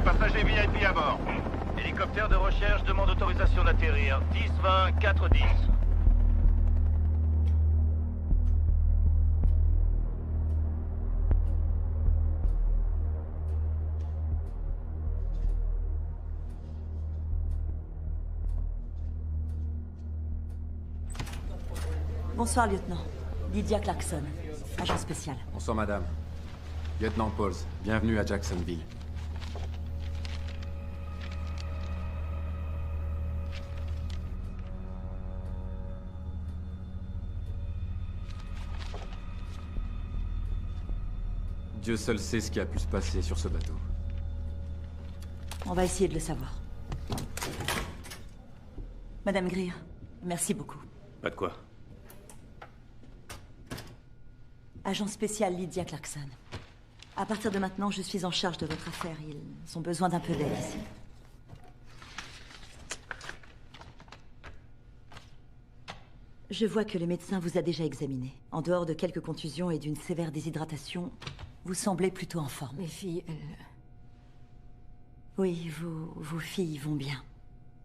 Passagers VIP à bord. Hélicoptère de recherche demande autorisation d'atterrir. 10-20, 4-10. Bonsoir, lieutenant. Lydia Clarkson, agent spécial. Bonsoir, madame. Lieutenant Pauls, bienvenue à Jacksonville. Dieu seul sait ce qui a pu se passer sur ce bateau. On va essayer de le savoir. Madame Greer, merci beaucoup. Pas de quoi. Agent spécial Lydia Clarkson. À partir de maintenant, je suis en charge de votre affaire. Ils ont besoin d'un peu d'aide ici. Je vois que le médecin vous a déjà examiné. En dehors de quelques contusions et d'une sévère déshydratation, vous semblez plutôt en forme. Mes filles, elles... Oui, vos filles vont bien.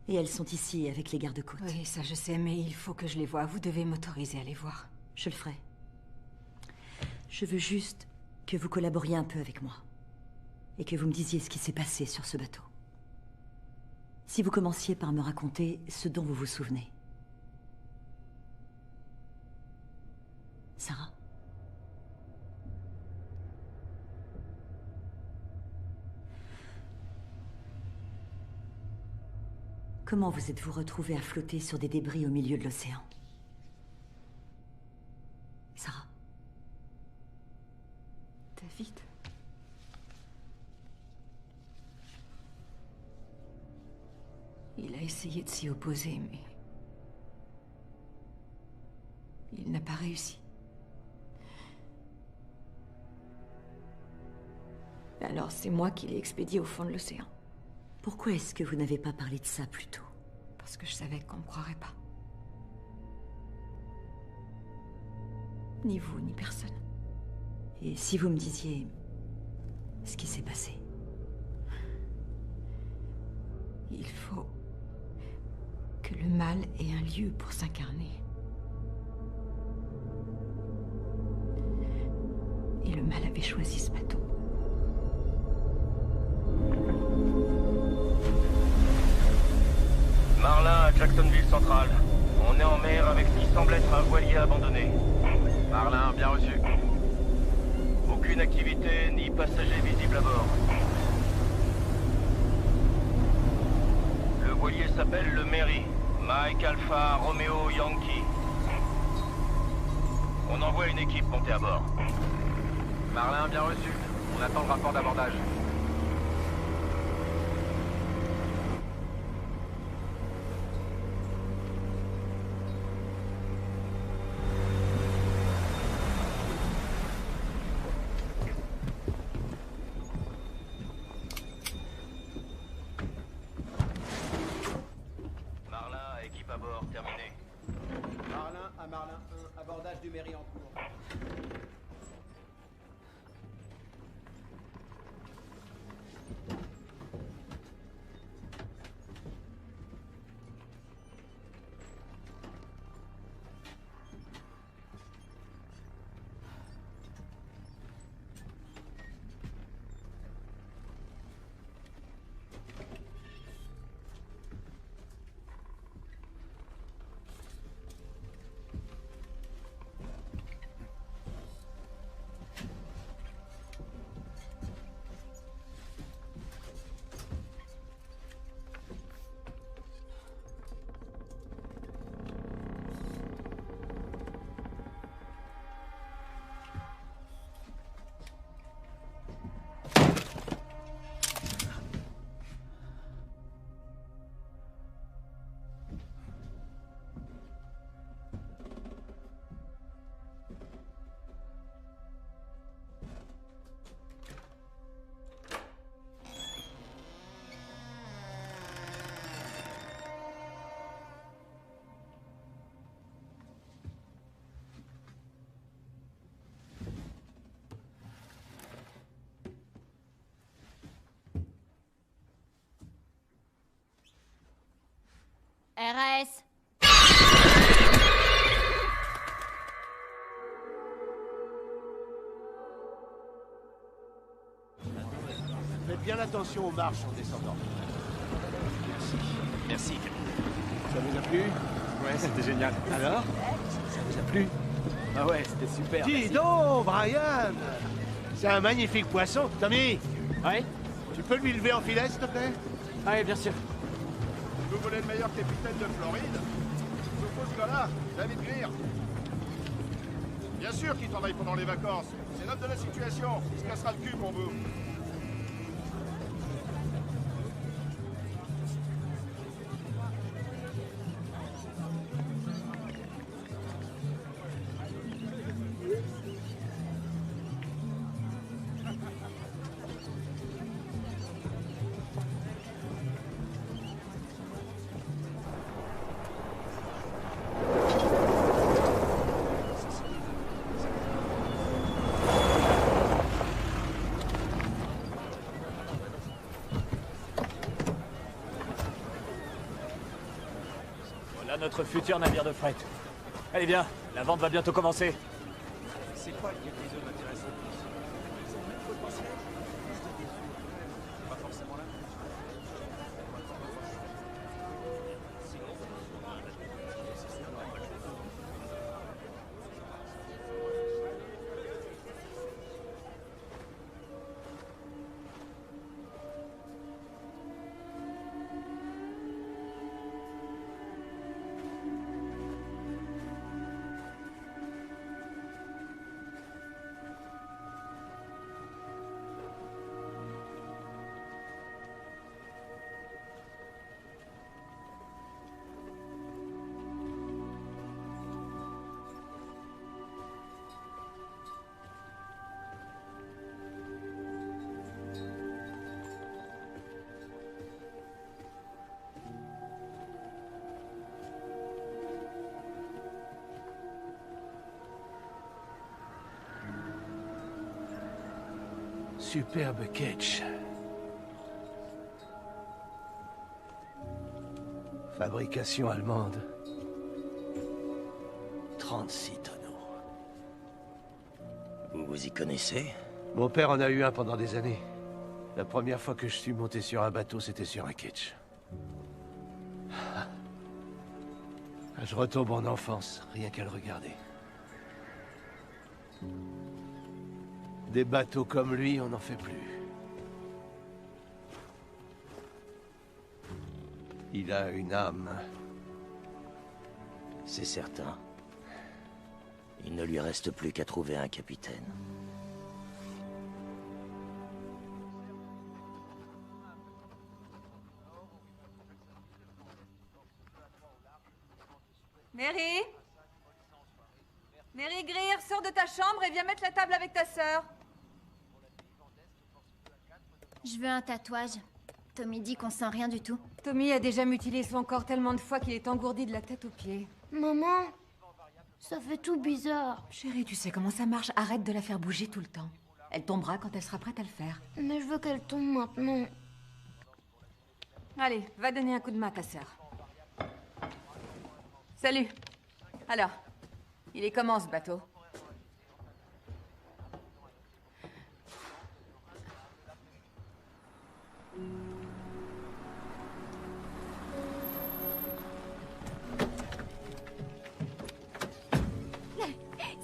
Et elles sont ici avec les gardes-côtes. Oui, ça je sais, mais il faut que je les voie. Vous devez m'autoriser à les voir. Je le ferai. Je veux juste que vous collaboriez un peu avec moi. Et que vous me disiez ce qui s'est passé sur ce bateau. Si vous commenciez par me raconter ce dont vous vous souvenez. Sarah? Comment vous êtes-vous retrouvée à flotter sur des débris au milieu de l'océan? Sarah? David. Il a essayé de s'y opposer, mais... il n'a pas réussi. Alors c'est moi qui l'ai expédié au fond de l'océan. Pourquoi est-ce que vous n'avez pas parlé de ça plus tôt? Parce que je savais qu'on me croirait pas. Ni vous, ni personne. Et si vous me disiez ce qui s'est passé? Il faut que le mal ait un lieu pour s'incarner. Et le mal avait choisi ce bateau. Marlin à Jacksonville Central. On est en mer avec ce qui semble être un voilier abandonné. Marlin, bien reçu. Aucune activité ni passager visible à bord. Le voilier s'appelle le Mary. Mike Alpha Romeo Yankee. On envoie une équipe monter à bord. Marlin, bien reçu. On attend le rapport d'abordage. Mary en cours. Faites bien attention aux marches en descendant. Merci. Ça vous a plu? Ouais, c'était génial. Alors? Ça vous a plu? Ah ouais, c'était super. Dis merci. donc, Brian! C'est un magnifique poisson. Tommy, Ouais. tu peux lui lever en filet, s'il te plaît? Ouais, bien sûr. Vous voulez le meilleur capitaine de Floride? Ce faux ce gars-là, David Greer. Bien sûr qu'il travaille pendant les vacances. C'est l'homme de la situation. Il se cassera le cul pour vous. Voilà notre futur navire de fret. Allez bien, la vente va bientôt commencer. C'est quoi le qui m'intéresse le plus? C'est le potentiel. Pas forcément là. Superbe catch. Fabrication allemande. 36 tonneaux. Vous vous y connaissez? Mon père en a eu un pendant des années. La première fois que je suis monté sur un bateau, c'était sur un ketch. Je retombe en enfance, rien qu'à le regarder. Des bateaux comme lui, on n'en fait plus. Il a une âme. C'est certain. Il ne lui reste plus qu'à trouver un capitaine. Mary? Mary Greer, sors de ta chambre et viens mettre la table avec ta sœur. Je veux un tatouage. Tommy dit qu'on sent rien du tout. Tommy a déjà mutilé son corps tellement de fois qu'il est engourdi de la tête aux pieds. Maman, ça fait tout bizarre. Chérie, tu sais comment ça marche. Arrête de la faire bouger tout le temps. Elle tombera quand elle sera prête à le faire. Mais je veux qu'elle tombe maintenant. Allez, va donner un coup de main à ta sœur. Salut. Alors, il est comment ce bateau?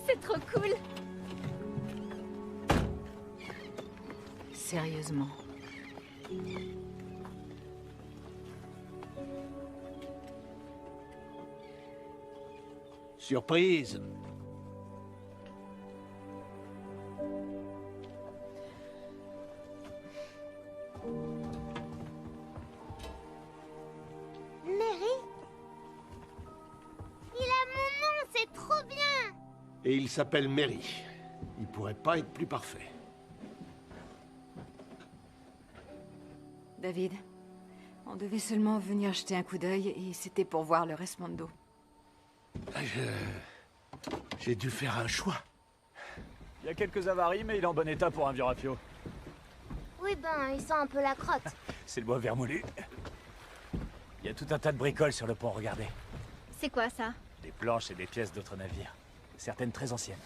C'est trop cool. Sérieusement. Surprise! Mary? Il a mon nom, c'est trop bien. Et il s'appelle Mary. Il pourrait pas être plus parfait. David, on devait seulement venir jeter un coup d'œil et c'était pour voir le Resmondo. J'ai dû faire un choix. Il y a quelques avaries, mais il est en bon état pour un vieux rafio. Oui, ben, il sent un peu la crotte. C'est le bois vermoulu. Il y a tout un tas de bricoles sur le pont, regardez. C'est quoi ça? Des planches et des pièces d'autres navires. Certaines très anciennes.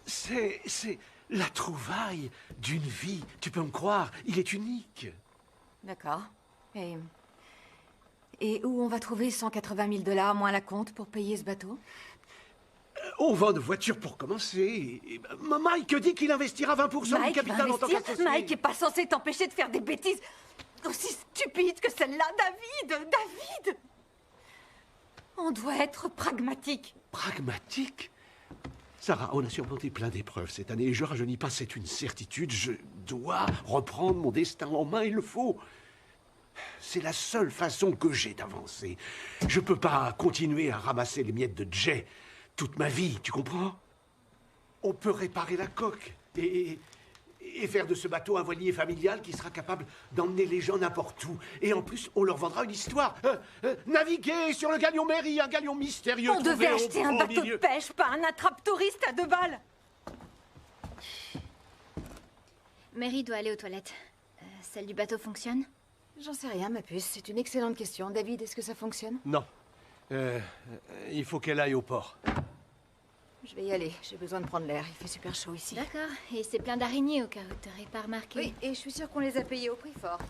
C'est La trouvaille d'une vie, tu peux me croire, il est unique. D'accord. Et où on va trouver 180 000 $ moins la compte pour payer ce bateau? On vend de voitures pour commencer. Mike dit qu'il investira 20% du capital en tant qu'associé. Mike est pas censé t'empêcher de faire des bêtises aussi stupides que celle-là, David. David. On doit être pragmatique. Pragmatique? Sarah, on a surmonté plein d'épreuves cette année et je rajeunis pas, c'est une certitude. Je dois reprendre mon destin en main, il le faut. C'est la seule façon que j'ai d'avancer. Je peux pas continuer à ramasser les miettes de Jay toute ma vie, tu comprends? On peut réparer la coque et faire de ce bateau un voilier familial qui sera capable d'emmener les gens n'importe où. Et en plus, on leur vendra une histoire. Naviguer sur le galion Mary, un galion mystérieux. On devait acheter un bateau de pêche, pas un attrape-touriste à 2 balles. Mary doit aller aux toilettes. Celle du bateau fonctionne? J'en sais rien, ma puce. C'est une excellente question. David, est-ce que ça fonctionne? Non. Il faut qu'elle aille au port. Je vais y aller. J'ai besoin de prendre l'air. Il fait super chaud ici. D'accord. Et c'est plein d'araignées au cas où t'aurais pas remarqué. Oui, et je suis sûre qu'on les a payés au prix fort.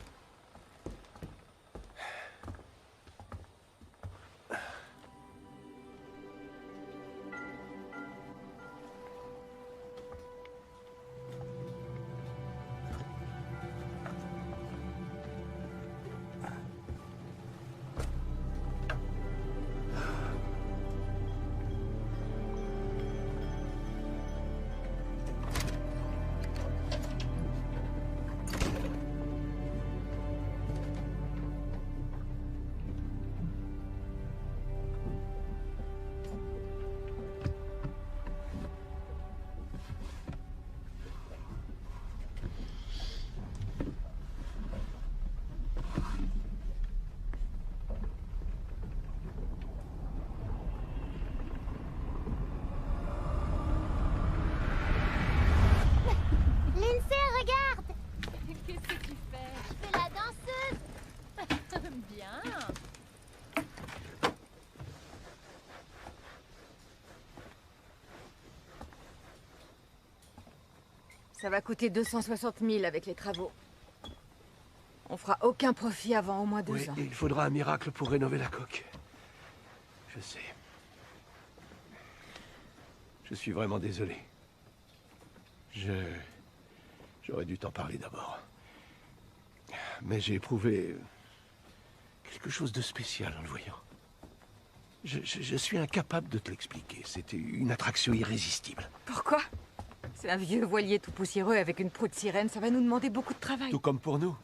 Ça va coûter 260 000 avec les travaux. On fera aucun profit avant au moins 2 ans. Et il faudra un miracle pour rénover la coque. Je sais. Je suis vraiment désolé. J'aurais dû t'en parler d'abord. Mais j'ai éprouvé quelque chose de spécial en le voyant. Je suis incapable de te l'expliquer. C'était une attraction irrésistible. Pourquoi? C'est un vieux voilier tout poussiéreux avec une proue de sirène. Ça va nous demander beaucoup de travail. Tout comme pour nous.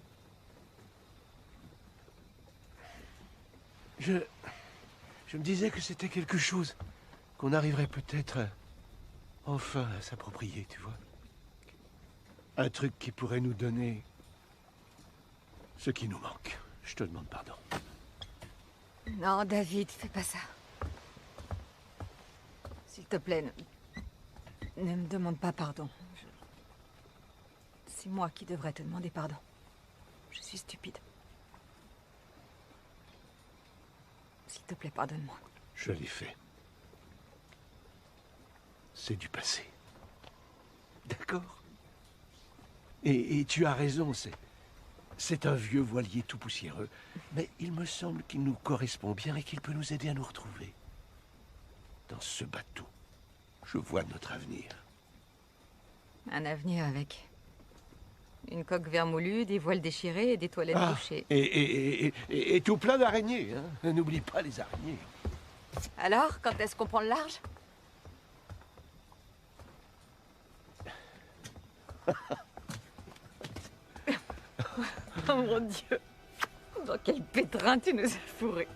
Je me disais que c'était quelque chose qu'on arriverait peut-être enfin à s'approprier, tu vois. Un truc qui pourrait nous donner ce qui nous manque. Je te demande pardon. Non, David, fais pas ça. S'il te plaît, ne me demande pas pardon. C'est moi qui devrais te demander pardon. Je suis stupide. S'il te plaît, pardonne-moi. Je l'ai fait. C'est du passé. D'accord? Et tu as raison, c'est un vieux voilier tout poussiéreux. Mais il me semble qu'il nous correspond bien et qu'il peut nous aider à nous retrouver. Dans ce bateau, je vois notre avenir. Un avenir avec une coque vermoulue, des voiles déchirées et des toilettes bouchées. Et tout plein d'araignées, hein. N'oublie pas les araignées. Alors, quand est-ce qu'on prend le large? Oh mon Dieu! Dans quel pétrin tu nous as fourrés!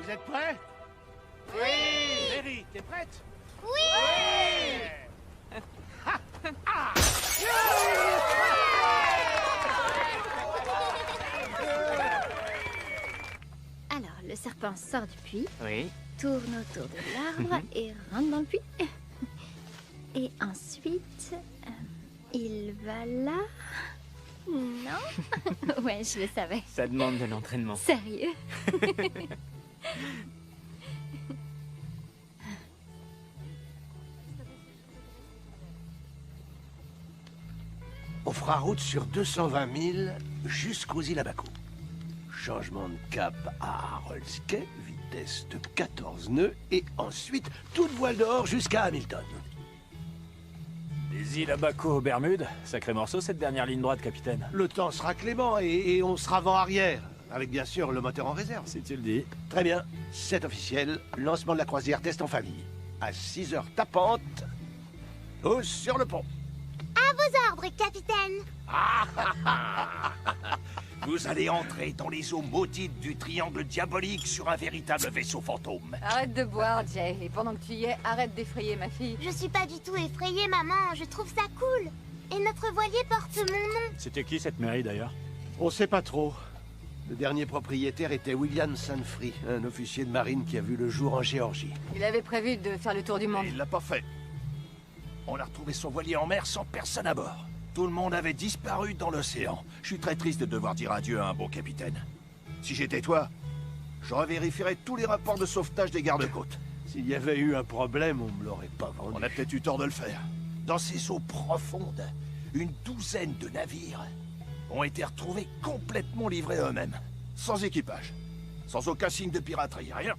Vous êtes prêts? Oui! Mary, t'es prête? Oui! Alors, le serpent sort du puits, Oui. tourne autour de l'arbre et rentre dans le puits. Et ensuite, il va là. Non? Ouais, je le savais. Ça demande de l'entraînement. Sérieux? On fera route sur 220 000 jusqu'aux îles Abaco. Changement de cap à Harolds Cay, vitesse de 14 nœuds, et ensuite toute voile dehors jusqu'à Hamilton. Les îles Abaco aux Bermudes, sacré morceau cette dernière ligne droite, capitaine. Le temps sera clément et on sera vent-arrière, avec bien sûr le moteur en réserve. Si tu le dis. Très bien, c'est officiel, lancement de la croisière test en famille. À 6 heures tapantes, tous sur le pont. À vos ordres, capitaine. Vous allez entrer dans les eaux maudites du triangle diabolique sur un véritable vaisseau fantôme. Arrête de boire, Jay. Et pendant que tu y es, arrête d'effrayer ma fille. Je suis pas du tout effrayée, maman. Je trouve ça cool. Et notre voilier porte mon nom. C'était qui cette mairie d'ailleurs? On sait pas trop. Le dernier propriétaire était William Sanfrey, un officier de marine qui a vu le jour en Géorgie. Il avait prévu de faire le tour du monde. Et il l'a pas fait. On a retrouvé son voilier en mer sans personne à bord. Tout le monde avait disparu dans l'océan. Je suis très triste de devoir dire adieu à un bon capitaine. Si j'étais toi, je revérifierais tous les rapports de sauvetage des gardes-côtes. S'il y avait eu un problème, on me l'aurait pas vendu. On a peut-être eu tort de le faire. Dans ces eaux profondes, une douzaine de navires ont été retrouvés complètement livrés à eux-mêmes. Sans équipage. Sans aucun signe de piraterie, rien.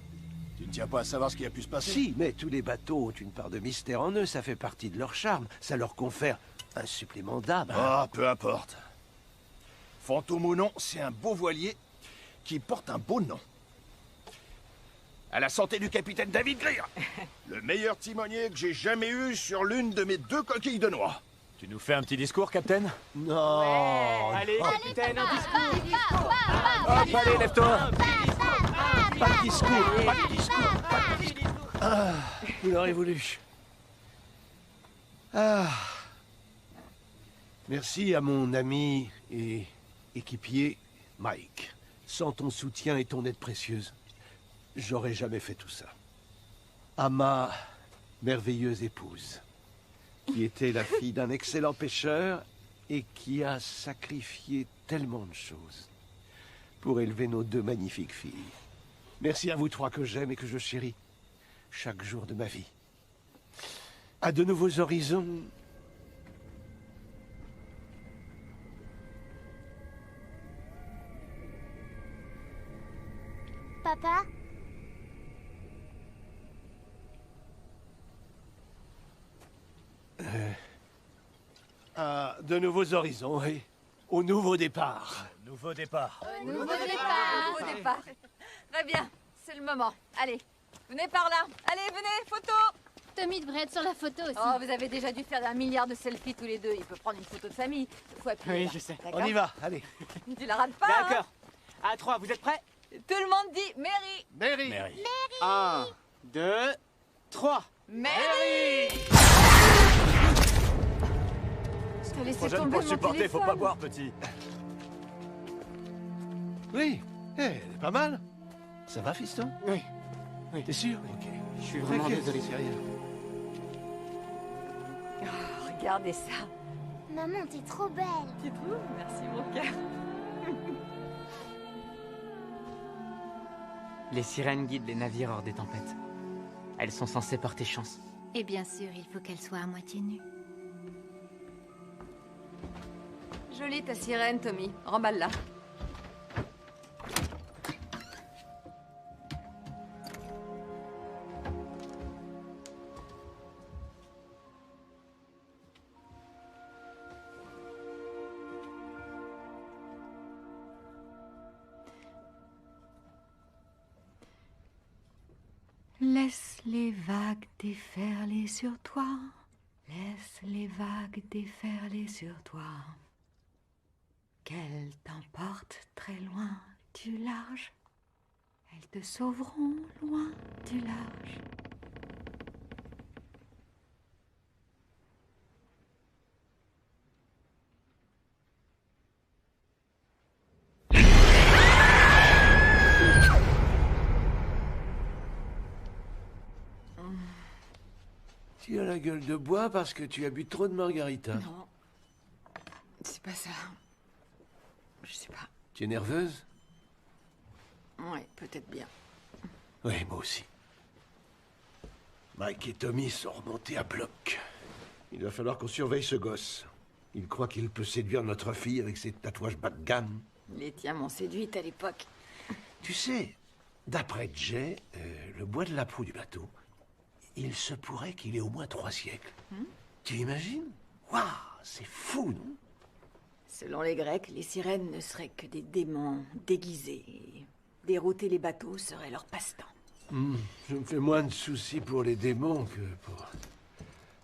Tu ne tiens pas à savoir ce qui a pu se passer? Si, mais tous les bateaux ont une part de mystère en eux, ça fait partie de leur charme. Ça leur confère un supplément d'âme. Ah, peu importe. Fantôme ou non, c'est un beau voilier qui porte un beau nom. À la santé du capitaine David Greer. Le meilleur timonier que j'ai jamais eu sur l'une de mes 2 coquilles de noix. Tu nous fais un petit discours, capitaine? Non. Allez, capitaine, un discours. Hop, allez, lève-toi! Pas de discours, pas de discours, pas de discours. Ah, vous l'aurez voulu. Ah. Merci à mon ami et équipier, Mike. Sans ton soutien et ton aide précieuse, j'aurais jamais fait tout ça. À ma merveilleuse épouse, qui était la fille d'un excellent pêcheur et qui a sacrifié tellement de choses pour élever nos 2 magnifiques filles. Merci à vous 3 que j'aime et que je chéris chaque jour de ma vie. À de nouveaux horizons. Papa? À de nouveaux horizons, oui. Au nouveau départ. Nouveau départ. Nouveau départ. Très bien, c'est le moment. Allez, venez par là. Allez, venez, photo. Tommy devrait être sur la photo aussi. Oh, vous avez déjà dû faire 1 milliard de selfies tous les deux. Il peut prendre une photo de famille. Faut appuyer Oui, là. je sais. D'accord. On y va, allez. Tu la rates pas, hein. D'accord. À 3, vous êtes prêts? Tout le monde dit Mary. Mary. Mary. 1, 2, 3. Mary. Je t'ai laissé Trop jeune tomber pour mon supporter, téléphone. faut pas boire, petit. Oui, elle est pas mal. Ça va, fiston? Oui. Oui. T'es sûr? Ok. Je suis vraiment T'inquiète, désolé. c'est rien. Oh, regardez ça. Maman, t'es trop belle. Tu trouves? Merci, mon cœur. Les sirènes guident les navires hors des tempêtes. Elles sont censées porter chance. Et bien sûr, il faut qu'elle soit à moitié nue. Jolie ta sirène, Tommy. Remballe-la. Laisse les vagues déferler sur toi. Laisse les vagues déferler sur toi. Qu'elles t'emportent très loin du large. Elles te sauveront loin du large. Tu as la gueule de bois parce que tu as bu trop de margarita. Non. C'est pas ça. Je sais pas. Tu es nerveuse? Ouais, peut-être bien. Oui, moi aussi. Mike et Tommy sont remontés à bloc. Il va falloir qu'on surveille ce gosse. Il croit qu'il peut séduire notre fille avec ses tatouages bas de gamme. Les tiens m'ont séduite à l'époque. Tu sais, d'après Jay, le bois de la proue du bateau, il se pourrait qu'il ait au moins 3 siècles. Tu imagines? Waouh, c'est fou, non? Selon les Grecs, les sirènes ne seraient que des démons déguisés. Et dérouter les bateaux serait leur passe-temps. Je me fais moins de soucis pour les démons que pour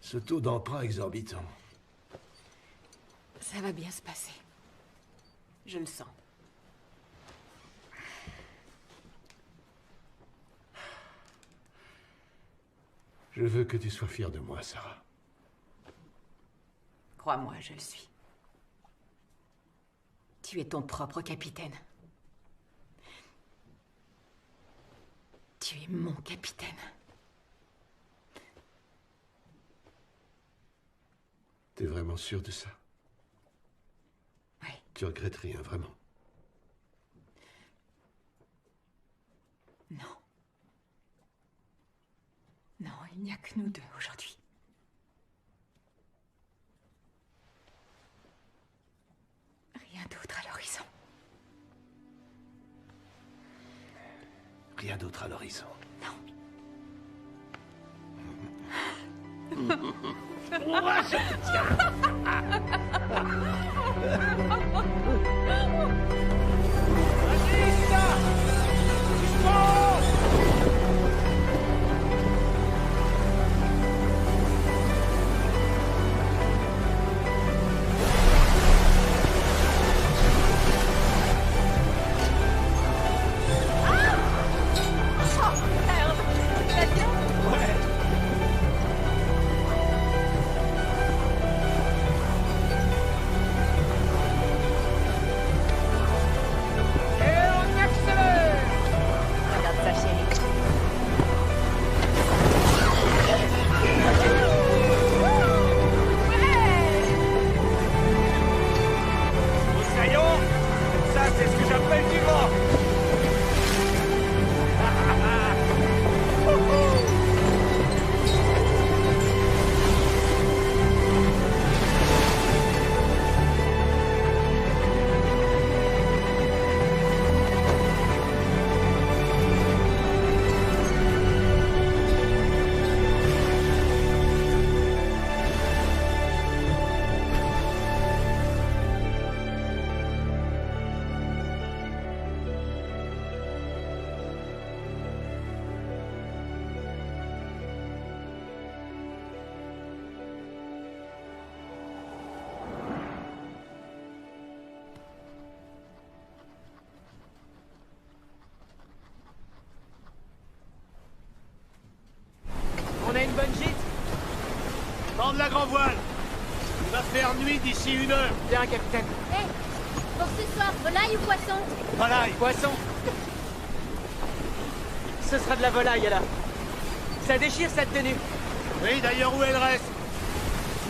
ce taux d'emprunt exorbitant. Ça va bien se passer. Je le sens. Je veux que tu sois fière de moi, Sarah. Crois-moi, je le suis. Tu es ton propre capitaine. Tu es mon capitaine. T'es vraiment sûre de ça? Oui. Tu regrettes rien, vraiment? Non. Non, il n'y a que nous deux aujourd'hui. Rien d'autre à l'horizon. Rien d'autre à l'horizon. On a une bonne gîte? Tendre la grand voile. Il va faire nuit d'ici 1 heure. Bien, capitaine. Hé, pour ce soir, volaille ou poisson? Volaille. Poisson. Ce sera de la volaille, là. Ça déchire, cette tenue. Oui, d'ailleurs, où elle reste?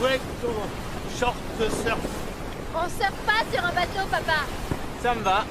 Où est ton short de surf? On surfe pas sur un bateau, papa. Ça me va.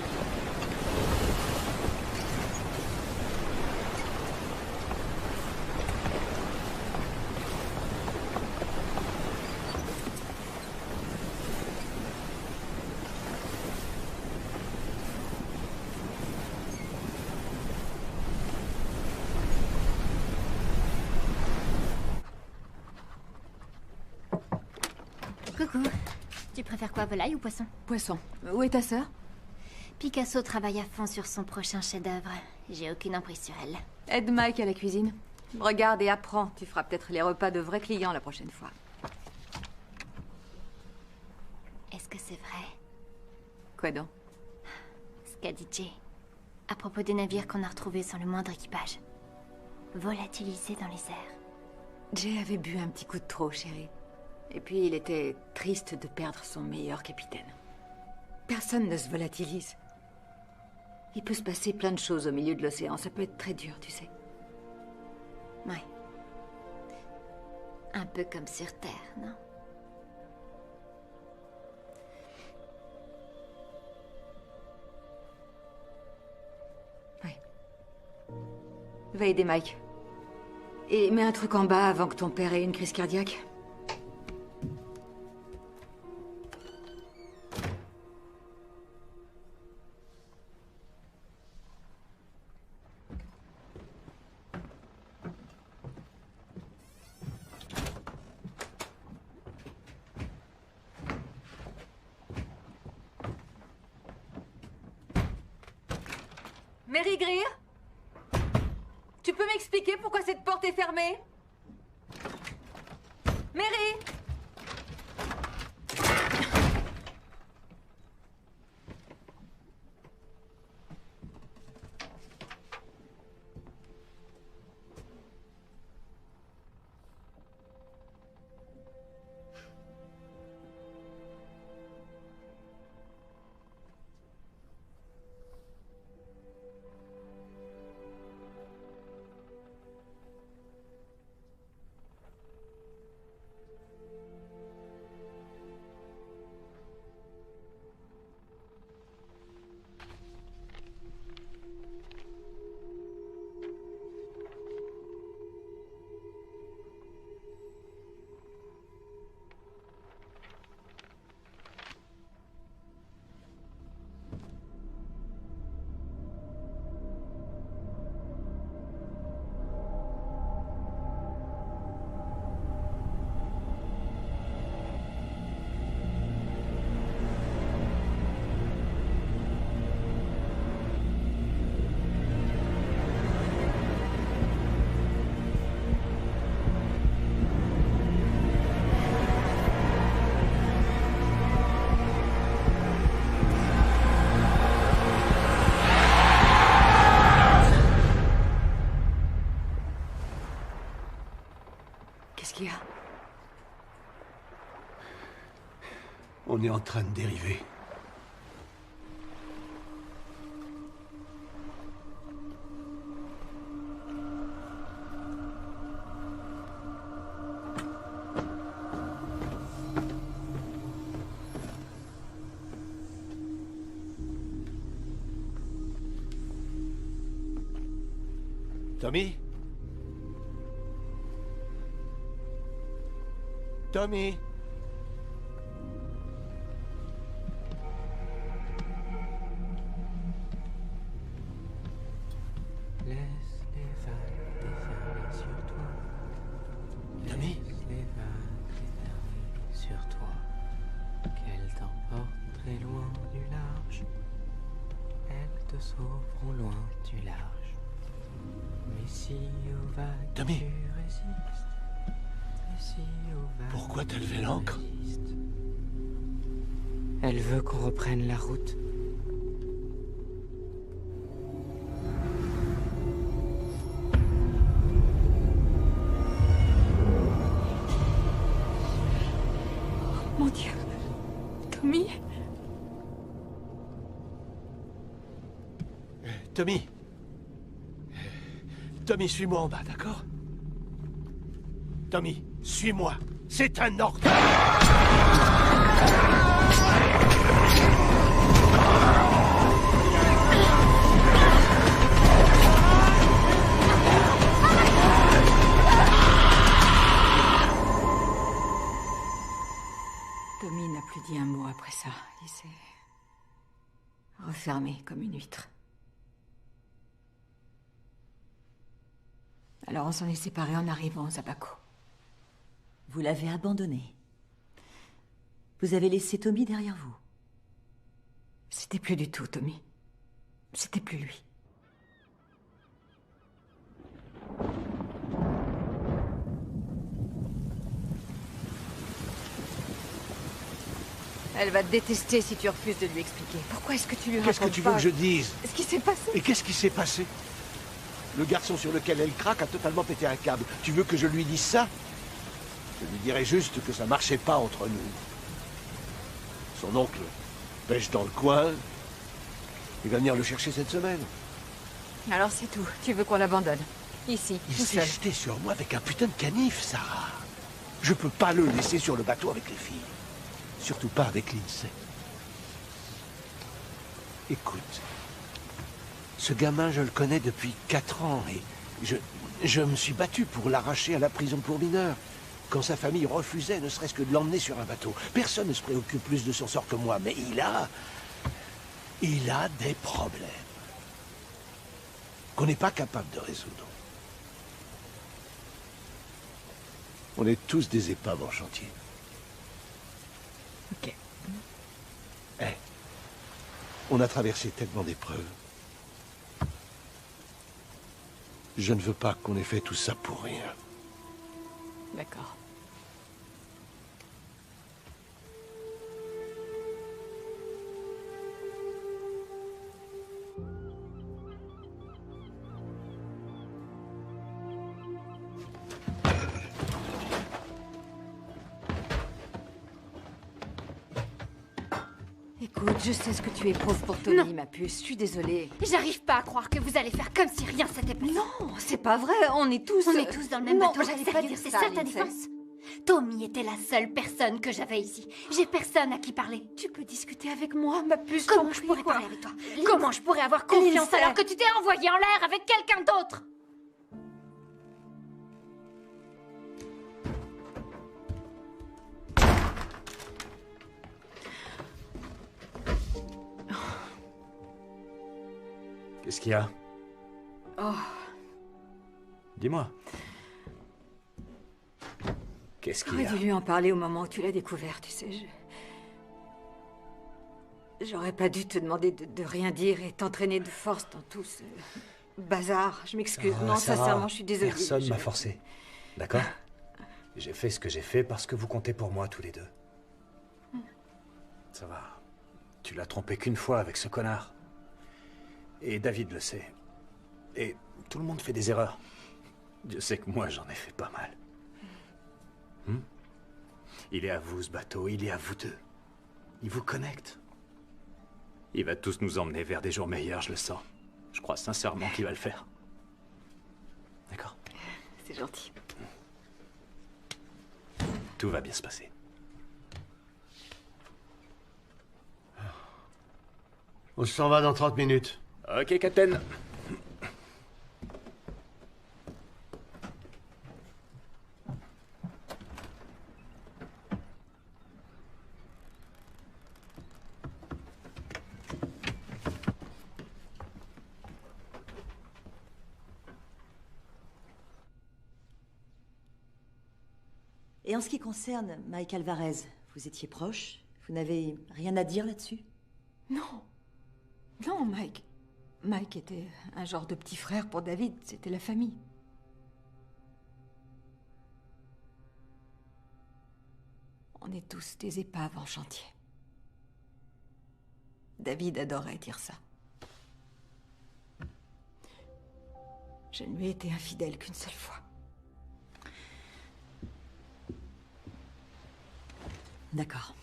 Coucou. Tu préfères quoi, volaille ou poisson? Poisson. Où est ta sœur? Picasso travaille à fond sur son prochain chef-d'œuvre. J'ai aucune emprise sur elle. Aide Mike à la cuisine. Regarde et apprends. Tu feras peut-être les repas de vrais clients la prochaine fois. Est-ce que c'est vrai? Quoi donc? Ce qu'a dit Jay. À propos des navires qu'on a retrouvés sans le moindre équipage. Volatilisés dans les airs. Jay avait bu un petit coup de trop, chérie. Et puis il était triste de perdre son meilleur capitaine. Personne ne se volatilise. Il peut se passer plein de choses au milieu de l'océan. Ça peut être très dur, tu sais. Ouais. Un peu comme sur Terre, non? Ouais. Va aider Mike. Et mets un truc en bas avant que ton père ait une crise cardiaque. Mary Greer? Tu peux m'expliquer pourquoi cette porte est fermée? Mary? Qu'est-ce qu'il y a? On est en train de dériver. Tommy? Tommy? Laisse les vagues déferler sur toi. Tommy? Laisse les vagues déferler sur toi. Qu'elles t'emportent très loin du large. Elles te sauveront loin du large. Mais si aux vagues Tommy? tu résistes. Et si aux vagues Pourquoi t'as levé l'ancre? Elle veut qu'on reprenne la route. Mon Dieu. Tommy? Tommy? Tommy, suis-moi en bas, d'accord? Tommy, suis-moi. C'est un ordre. Tommy n'a plus dit un mot après ça. Il s'est refermé comme une huître. Alors on s'en est séparés en arrivant aux Abaco. Vous l'avez abandonné. Vous avez laissé Tommy derrière vous. C'était plus du tout Tommy. C'était plus lui. Elle va te détester si tu refuses de lui expliquer. Pourquoi est-ce que tu lui racontes Qu'est-ce que tu veux que je dise? ce qui s'est passé? Et qu'est-ce qui s'est passé? Le garçon sur lequel elle craque a totalement pété un câble. Tu veux que je lui dise ça? Je lui dirais juste que ça marchait pas entre nous. Son oncle pêche dans le coin. Il va venir le chercher cette semaine. Alors c'est tout. Tu veux qu'on l'abandonne? Ici, Il tout s'est seul. jeté sur moi avec un putain de canif, Sarah. Je peux pas le laisser sur le bateau avec les filles. Surtout pas avec Lindsay. Écoute, ce gamin, je le connais depuis 4 ans et je me suis battu pour l'arracher à la prison pour mineurs. Quand sa famille refusait ne serait-ce que de l'emmener sur un bateau. Personne ne se préoccupe plus de son sort que moi, mais il a des problèmes qu'on n'est pas capable de résoudre. On est tous des épaves en chantier. Ok. On a traversé tellement d'épreuves. Je ne veux pas qu'on ait fait tout ça pour rien. D'accord. Écoute, je sais ce que tu éprouves pour Tommy, Non. ma puce. Je suis désolée. J'arrive pas à croire que vous allez faire comme si rien s'était passé. Non, c'est pas vrai. On est tous... On est tous dans le même Non, bateau. j'allais pas Sérieux, dire c'est ça, ça ta Lindsay. défense? Tommy était la seule personne que j'avais ici. J'ai personne à qui parler. Tu peux discuter avec moi, ma puce. Comment t'en je prie, pourrais quoi. parler avec toi? Comment je pourrais avoir confiance Lindsay. alors que tu t'es envoyé en l'air avec quelqu'un d'autre? Qu'est-ce qu'il y a? Oh, Dis-moi. Qu'est-ce qu'il y j'aurais a? dû lui en parler au moment où tu l'as découvert, tu sais. J'aurais pas dû te demander de rien dire et t'entraîner de force dans tout ce bazar. Je m'excuse. Non, Sarah, sincèrement, je suis désolée. Personne m'a forcé. D'accord? J'ai fait ce que j'ai fait parce que vous comptez pour moi tous les deux. Ça va. Tu l'as trompé qu'une fois avec ce connard. Et David le sait. Et tout le monde fait des erreurs. Dieu sait que moi, j'en ai fait pas mal. Il est à vous, ce bateau. Il est à vous deux. Il vous connecte. Il va tous nous emmener vers des jours meilleurs, je le sens. Je crois sincèrement qu'il va le faire. D'accord? C'est gentil. Tout va bien se passer. On s'en va dans 30 minutes. Ok, Captain. Et en ce qui concerne Mike Alvarez, vous étiez proche? Vous n'avez rien à dire là-dessus? Non. Non, Mike. Mike était un genre de petit frère pour David. C'était la famille. On est tous des épaves en chantier. David adorait dire ça. Je ne lui ai été infidèle qu'une seule fois. D'accord.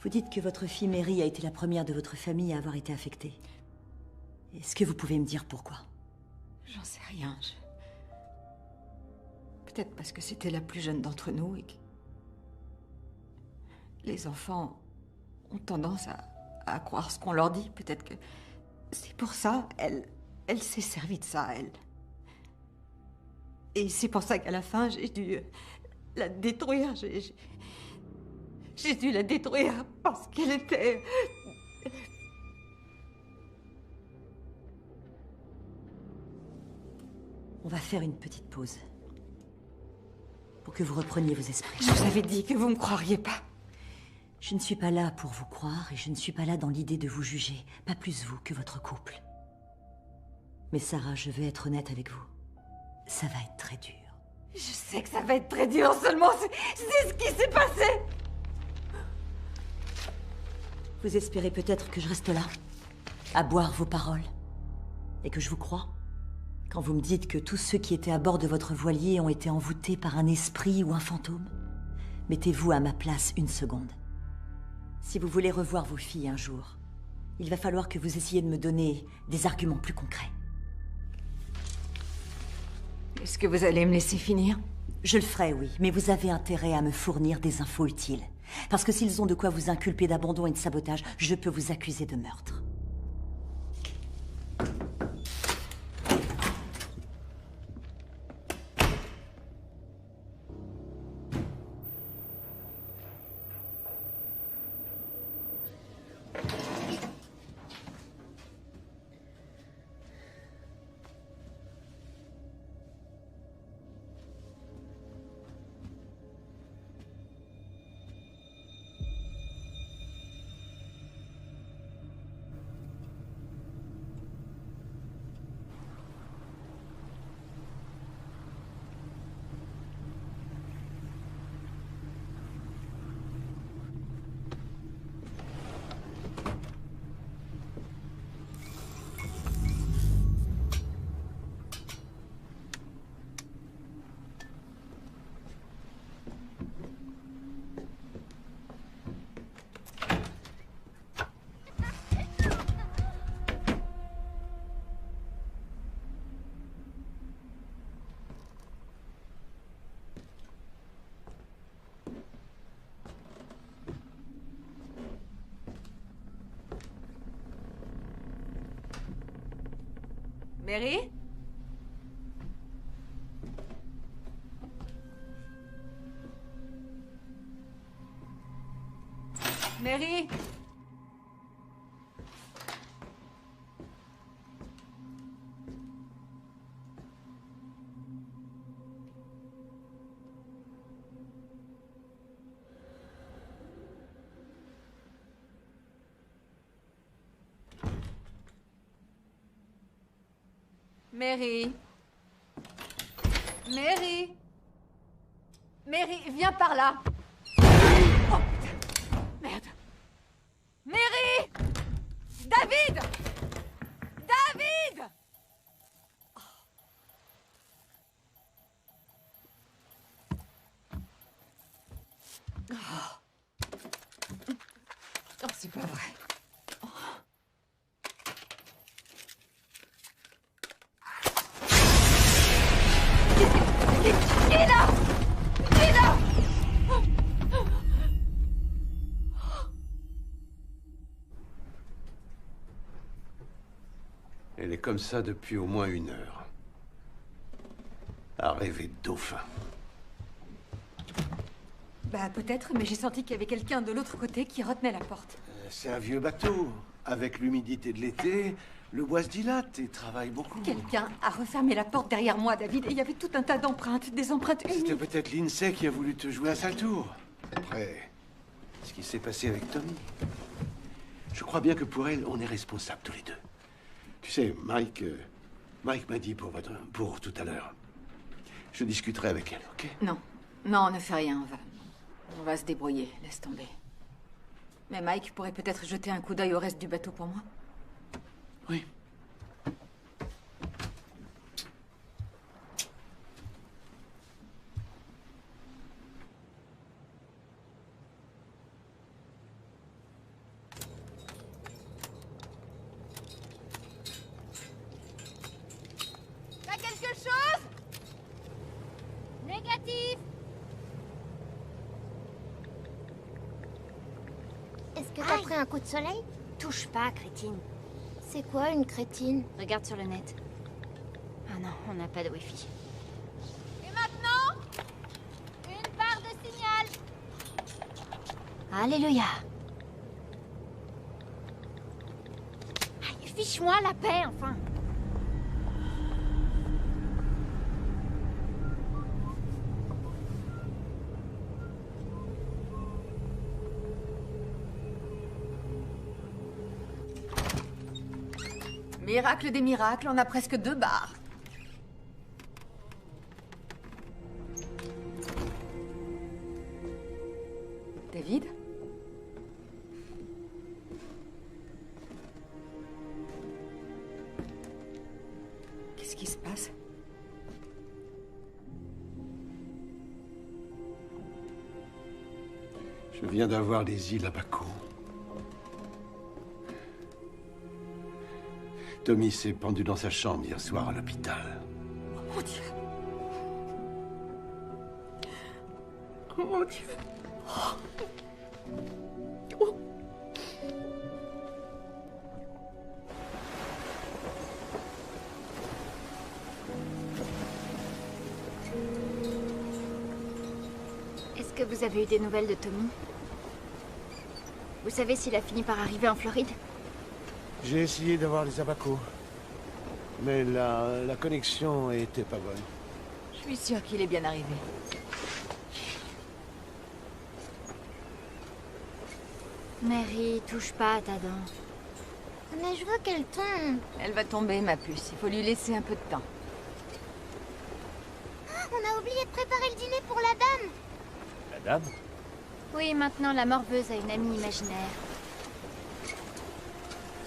Vous dites que votre fille Mary a été la première de votre famille à avoir été affectée. Est-ce que vous pouvez me dire pourquoi? J'en sais rien. Peut-être parce que c'était la plus jeune d'entre nous et que... Les enfants ont tendance à croire ce qu'on leur dit. Peut-être que c'est pour ça, elle s'est servie de ça, elle. Et c'est pour ça qu'à la fin, j'ai dû la détruire. J'ai dû la détruire parce qu'elle était... On va faire une petite pause. Pour que vous repreniez vos esprits. Je vous avais dit que vous me croiriez pas. Je ne suis pas là pour vous croire et je ne suis pas là dans l'idée de vous juger. Pas plus vous que votre couple. Mais Sarah, je veux être honnête avec vous. Ça va être très dur. Je sais que ça va être très dur, seulement c'est ce qui s'est passé. Vous espérez peut-être que je reste là, à boire vos paroles, et que je vous crois, quand vous me dites que tous ceux qui étaient à bord de votre voilier ont été envoûtés par un esprit ou un fantôme. Mettez-vous à ma place une seconde. Si vous voulez revoir vos filles un jour, il va falloir que vous essayiez de me donner des arguments plus concrets. Est-ce que vous allez me laisser finir? Je le ferai, oui, mais vous avez intérêt à me fournir des infos utiles. Parce que s'ils ont de quoi vous inculper d'abandon et de sabotage, je peux vous accuser de meurtre. Mary? Mary? Mary? Mary? Mary, viens par là. Oh, merde. Mary! David! David! Oh, c'est pas vrai. Qui est là? Qui est là? Elle est comme ça depuis au moins 1 heure. À rêver de dauphin. Bah peut-être, mais j'ai senti qu'il y avait quelqu'un de l'autre côté qui retenait la porte. C'est un vieux bateau. Avec l'humidité de l'été, le bois se dilate et travaille beaucoup. Quelqu'un a refermé la porte derrière moi, David, et il y avait tout un tas d'empreintes, des empreintes C'était humides. peut-être l'INSEE qui a voulu te jouer un sale tour. Après, ce qui s'est passé avec Tommy. Je crois bien que pour elle, on est responsables tous les deux. Tu sais, Mike m'a dit pour tout à l'heure. Je discuterai avec elle, ok? Non. Non, ne fais rien. On va se débrouiller. Laisse tomber. Mais Mike pourrait peut-être jeter un coup d'œil au reste du bateau pour moi. Oui. T'as quelque chose? Négatif. Est-ce que t'as pris un coup de soleil? Touche pas, crétine. C'est quoi une crétine? Regarde sur le net. Ah non, on n'a pas de wifi. Et maintenant? Une barre de signal. Alléluia. Aïe, fiche-moi la paix, enfin. Miracle des miracles, on a presque 2 bars. David? Je viens d'avoir les îles Abaco. Tommy s'est pendu dans sa chambre hier soir à l'hôpital. Oh mon Dieu. Oh mon Dieu. Oh. Oh. Est-ce que vous avez eu des nouvelles de Tommy? Vous savez s'il a fini par arriver en Floride? J'ai essayé d'avoir les Abaco. Mais la connexion était pas bonne. Je suis sûre qu'il est bien arrivé. Mary, touche pas à ta dent. Mais je veux qu'elle tombe. Elle va tomber, ma puce. Il faut lui laisser un peu de temps. On a oublié de préparer le dîner pour la dame. La dame? Oui, maintenant la morveuse a une amie imaginaire.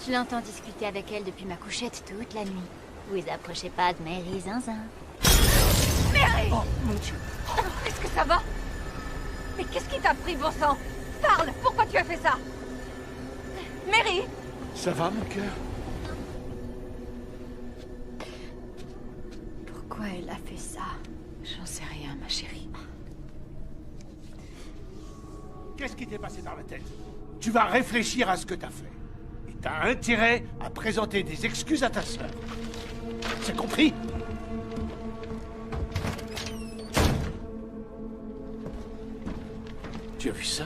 Je l'entends discuter avec elle depuis ma couchette toute la nuit. Vous approchez pas de Mary Zinzin. Mary! Oh, mon Dieu. Est-ce que ça va? Mais qu'est-ce qui t'a pris, bon sang? Parle! Pourquoi tu as fait ça? Mary! Ça va, mon cœur? Pourquoi elle a fait ça? J'en sais rien, ma chérie. Qu'est-ce qui t'est passé dans la tête? Tu vas réfléchir à ce que t'as fait. Et t'as intérêt à présenter des excuses à ta sœur. C'est compris? Tu as vu ça?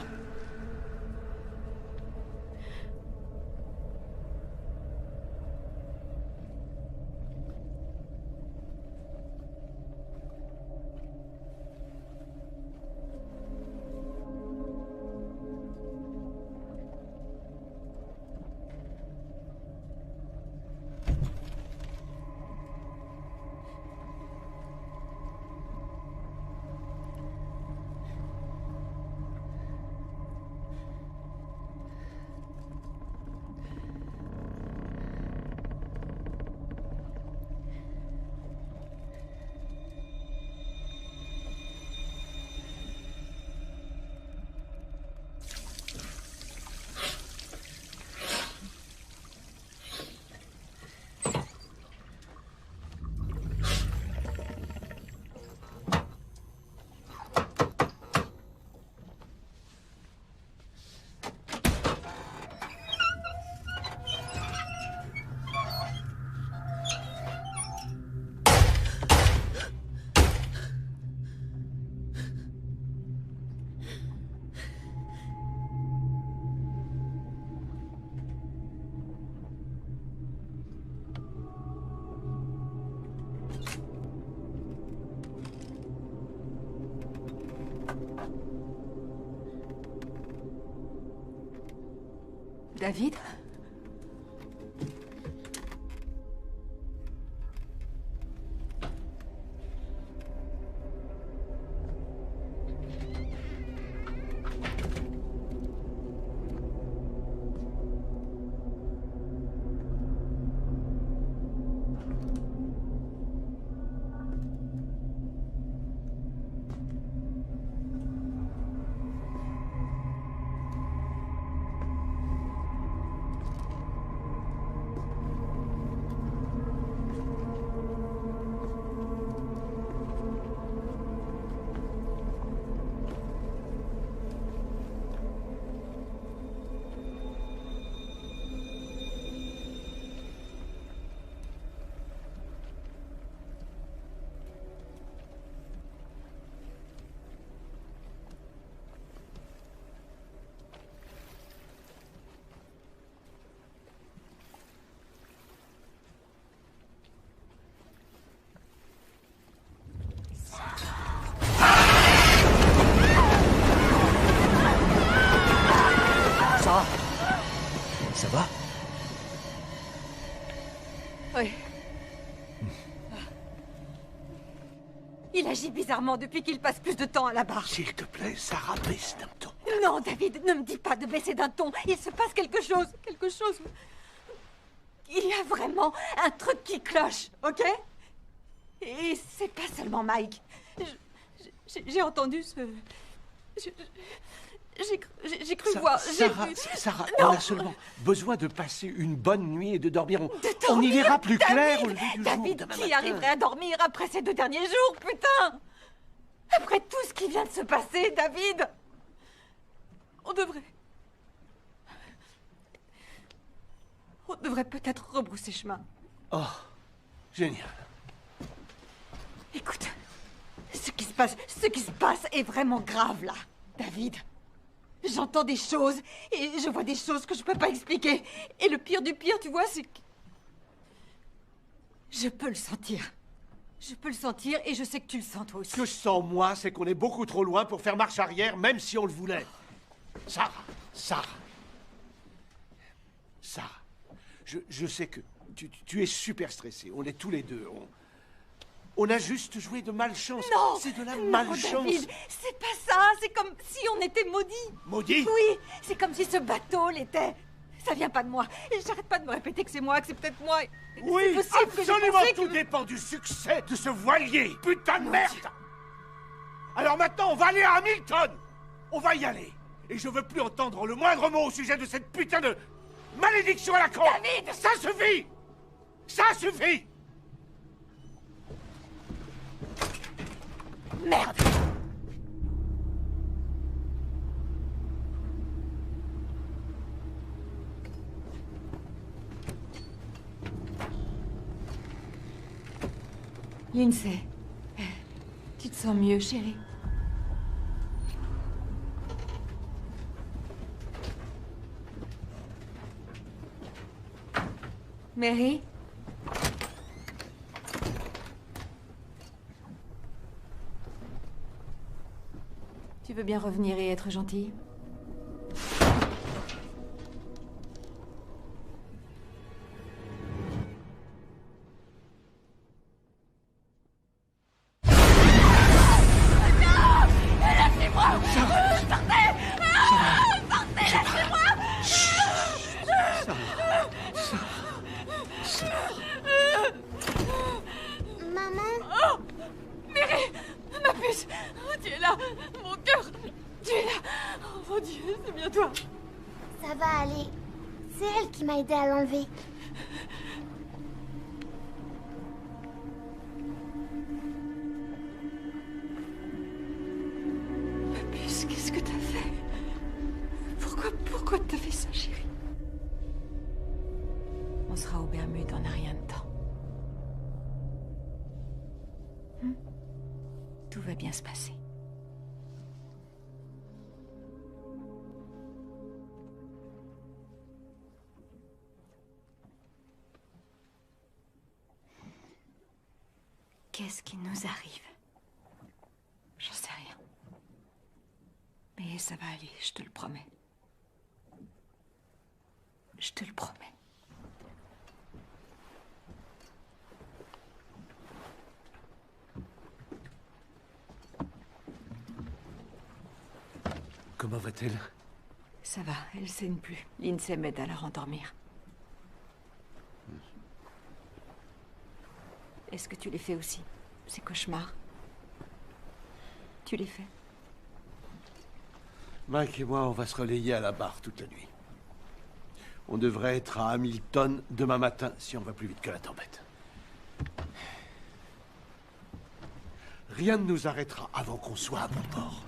David? Ça va? Oui. Il agit bizarrement depuis qu'il passe plus de temps à la barre. S'il te plaît, Sarah, baisse d'un ton. Non, David, ne me dis pas de baisser d'un ton. Il se passe quelque chose. Quelque chose. Il y a vraiment un truc qui cloche, ok? Et c'est pas seulement Mike. J'ai entendu ce... j'ai cru voir. J'ai vu. Sarah, Non. on a seulement besoin de passer une bonne nuit et de dormir. De On y dormir, verra plus clair au David, lever du jour. David, demain qui matin. arriverait à dormir après ces 2 derniers jours, putain? Après tout ce qui vient de se passer, David, on devrait peut-être rebrousser chemin. Oh, génial. Écoute, ce qui se passe est vraiment grave là, David. J'entends des choses et je vois des choses que je peux pas expliquer. Et le pire du pire, tu vois, c'est que je peux le sentir. Je peux le sentir et je sais que tu le sens toi aussi. Ce que je sens, moi, c'est qu'on est beaucoup trop loin pour faire marche arrière, même si on le voulait. Sarah. Je sais que tu es super stressée. On est tous les deux. On a juste joué de malchance. Non, c'est de la non, malchance. David, c'est pas ça. C'est comme si on était maudits. Maudits? Oui, c'est comme si ce bateau l'était. Ça vient pas de moi. Et j'arrête pas de me répéter que c'est moi, que c'est peut-être moi. Oui, c'est possible que j'ai absolument pensé tout que... dépend du succès de ce voilier. Putain de merde. Alors maintenant, on va aller à Hamilton. On va y aller. Et je veux plus entendre le moindre mot au sujet de cette putain de malédiction à la con. David! Ça suffit. Ça suffit. Merde! Lindsay, tu te sens mieux, chérie? Mary? Tu veux bien revenir et être gentille? Maman, Oh! Mary! Ma puce! Oh, tu es là! Mon cœur! Tu es là! Oh mon Dieu, c'est bien toi! ça va aller. C'est elle qui m'a aidé à l'enlever. Ma puce, qu'est-ce que t'as fait? Pourquoi t'as fait ça, chérie? On sera aux Bermudes en un rien de temps. Tout va bien se passer. Qu'est-ce qui nous arrive? J'en sais rien. Mais ça va aller, je te le promets. Je te le promets. Comment va-t-elle? Ça va, elle saigne plus. Lindsay m'aide à la rendormir. Est-ce que tu les fais aussi, ces cauchemars? Tu les fais? Mike et moi, on va se relayer à la barre toute la nuit. On devrait être à Hamilton demain matin si on va plus vite que la tempête. Rien ne nous arrêtera avant qu'on soit à bon port.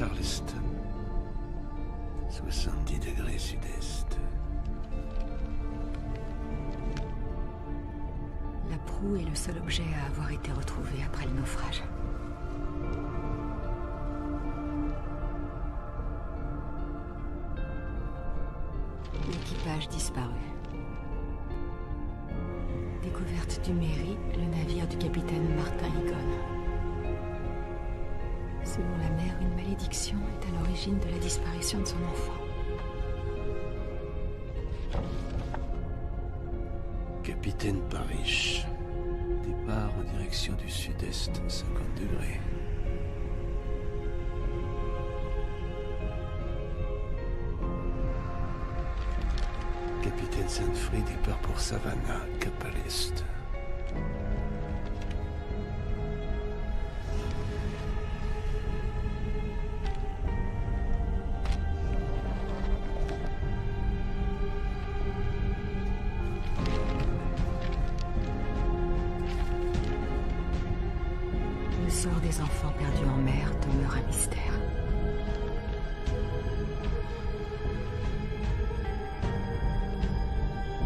Charleston. 70 degrés sud-est. La proue est le seul objet à avoir été retrouvé après le naufrage. L'équipage disparu. Découverte du Mary, le navire du capitaine Martin Egon. Selon la mère, une malédiction est à l'origine de la disparition de son enfant. Capitaine Parrish. Départ en direction du sud-est, 50 degrés. Capitaine Sanfrey départ pour Savannah, cap à l'est. Le sort des enfants perdus en mer demeure un mystère.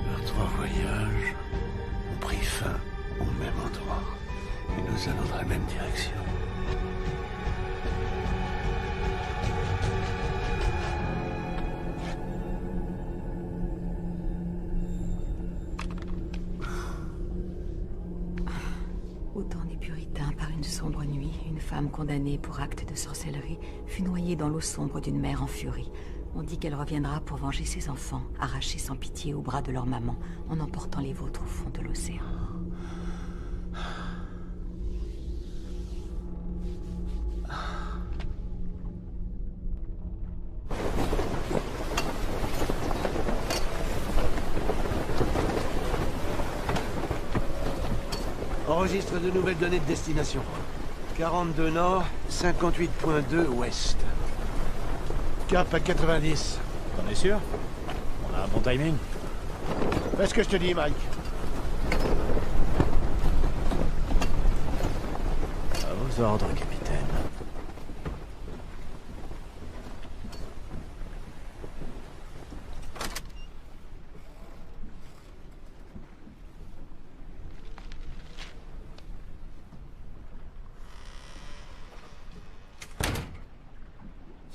Leurs 3 voyages ont pris fin au même endroit. Et nous allons dans la même direction. Au temps des puritains, par une sombre nuit, une femme condamnée pour acte de sorcellerie fut noyée dans l'eau sombre d'une mer en furie. On dit qu'elle reviendra pour venger ses enfants, arrachés sans pitié aux bras de leur maman, en emportant les vôtres au fond de l'océan. Enregistre de nouvelles données de destination. 42 nord, 58.2 ouest. Cap à 90. T'en es sûr? On a un bon timing. Fais ce que je te dis, Mike. À vos ordres, capitaine.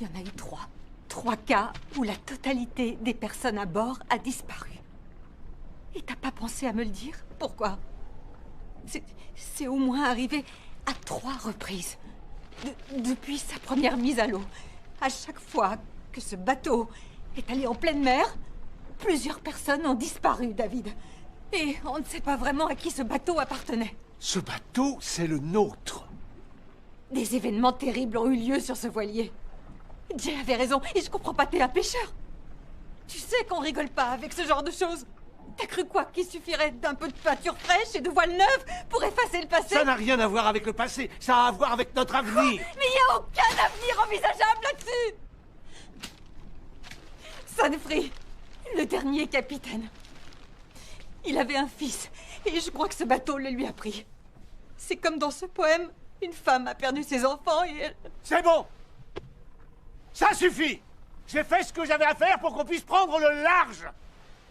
Il y en a eu 3. 3 cas où la totalité des personnes à bord a disparu. Et t'as pas pensé à me le dire? Pourquoi? C'est au moins arrivé à 3 reprises. Depuis sa première mise à l'eau. À chaque fois que ce bateau est allé en pleine mer, plusieurs personnes ont disparu, David. Et on ne sait pas vraiment à qui ce bateau appartenait. Ce bateau, c'est le nôtre. Des événements terribles ont eu lieu sur ce voilier. Jay avait raison, et je comprends pas, t'es un pêcheur. Tu sais qu'on rigole pas avec ce genre de choses. T'as cru quoi, qu'il suffirait d'un peu de peinture fraîche et de voile neuve pour effacer le passé? Ça n'a rien à voir avec le passé, ça a à voir avec notre avenir. Mais il n'y a aucun avenir envisageable là-dessus. Sanfrey, le dernier capitaine. Il avait un fils, et je crois que ce bateau le lui a pris. C'est comme dans ce poème, une femme a perdu ses enfants et elle... C'est bon! Ça suffit! J'ai fait ce que j'avais à faire pour qu'on puisse prendre le large!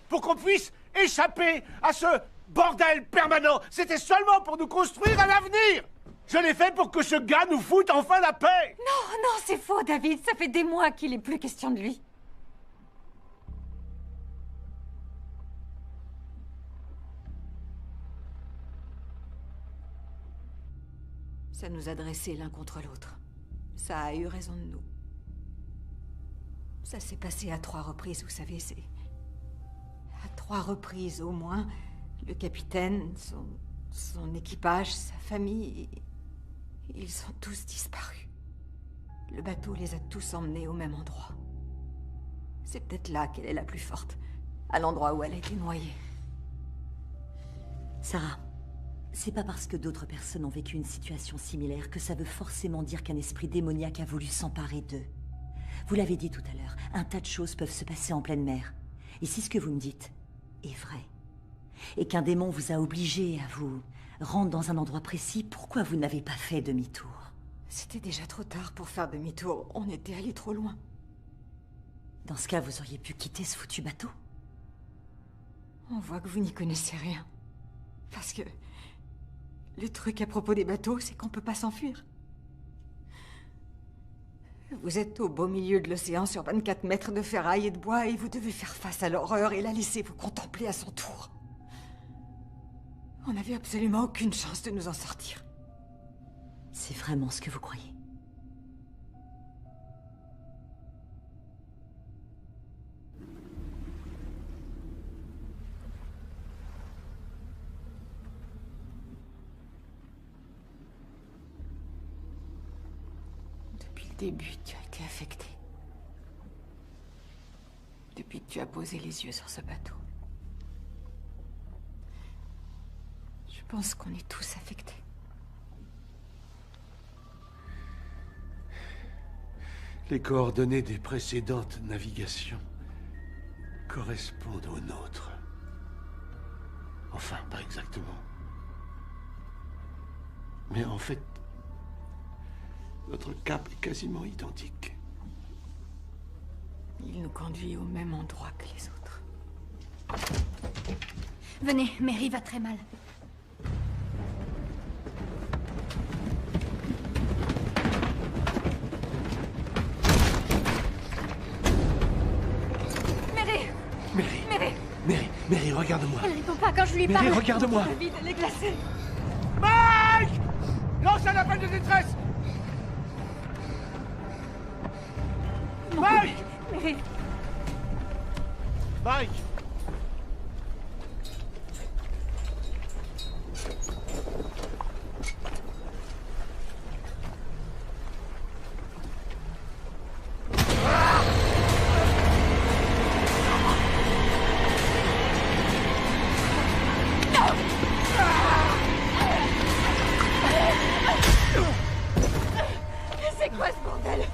Pour qu'on puisse échapper à ce bordel permanent! C'était seulement pour nous construire un avenir! Je l'ai fait pour que ce gars nous foute enfin la paix! Non, non, c'est faux, David. Ça fait des mois qu'il est plus question de lui. Ça nous a dressés l'un contre l'autre. Ça a eu raison de nous. Ça s'est passé à 3 reprises, vous savez, c'est... À 3 reprises, au moins, le capitaine, son équipage, sa famille... Ils sont tous disparus. Le bateau les a tous emmenés au même endroit. C'est peut-être là qu'elle est la plus forte. À l'endroit où elle a été noyée. Sarah, c'est pas parce que d'autres personnes ont vécu une situation similaire que ça veut forcément dire qu'un esprit démoniaque a voulu s'emparer d'eux. Vous l'avez dit tout à l'heure, un tas de choses peuvent se passer en pleine mer. Et si ce que vous me dites est vrai, et qu'un démon vous a obligé à vous rendre dans un endroit précis, pourquoi vous n'avez pas fait demi-tour? C'était déjà trop tard pour faire demi-tour. On était allé trop loin. Dans ce cas, vous auriez pu quitter ce foutu bateau. On voit que vous n'y connaissez rien. Parce que... le truc à propos des bateaux, c'est qu'on peut pas s'enfuir. Vous êtes au beau milieu de l'océan sur 24 mètres de ferraille et de bois et vous devez faire face à l'horreur et la laisser vous contempler à son tour. On n'avait absolument aucune chance de nous en sortir. C'est vraiment ce que vous croyez? Depuis le début, tu as été affecté. Depuis que tu as posé les yeux sur ce bateau. Je pense qu'on est tous affectés. Les coordonnées des précédentes navigations correspondent aux nôtres. Enfin, pas exactement. Mais en fait, notre cap est quasiment identique. Il nous conduit au même endroit que les autres. Venez, Mary va très mal. Mary, regarde-moi. Elle répond pas quand je lui Mary, parle. regarde-moi. La vide, elle est glacée. Mike! Lance un appel de détresse! Mike! Mary. Mike! C'est quoi ce bordel?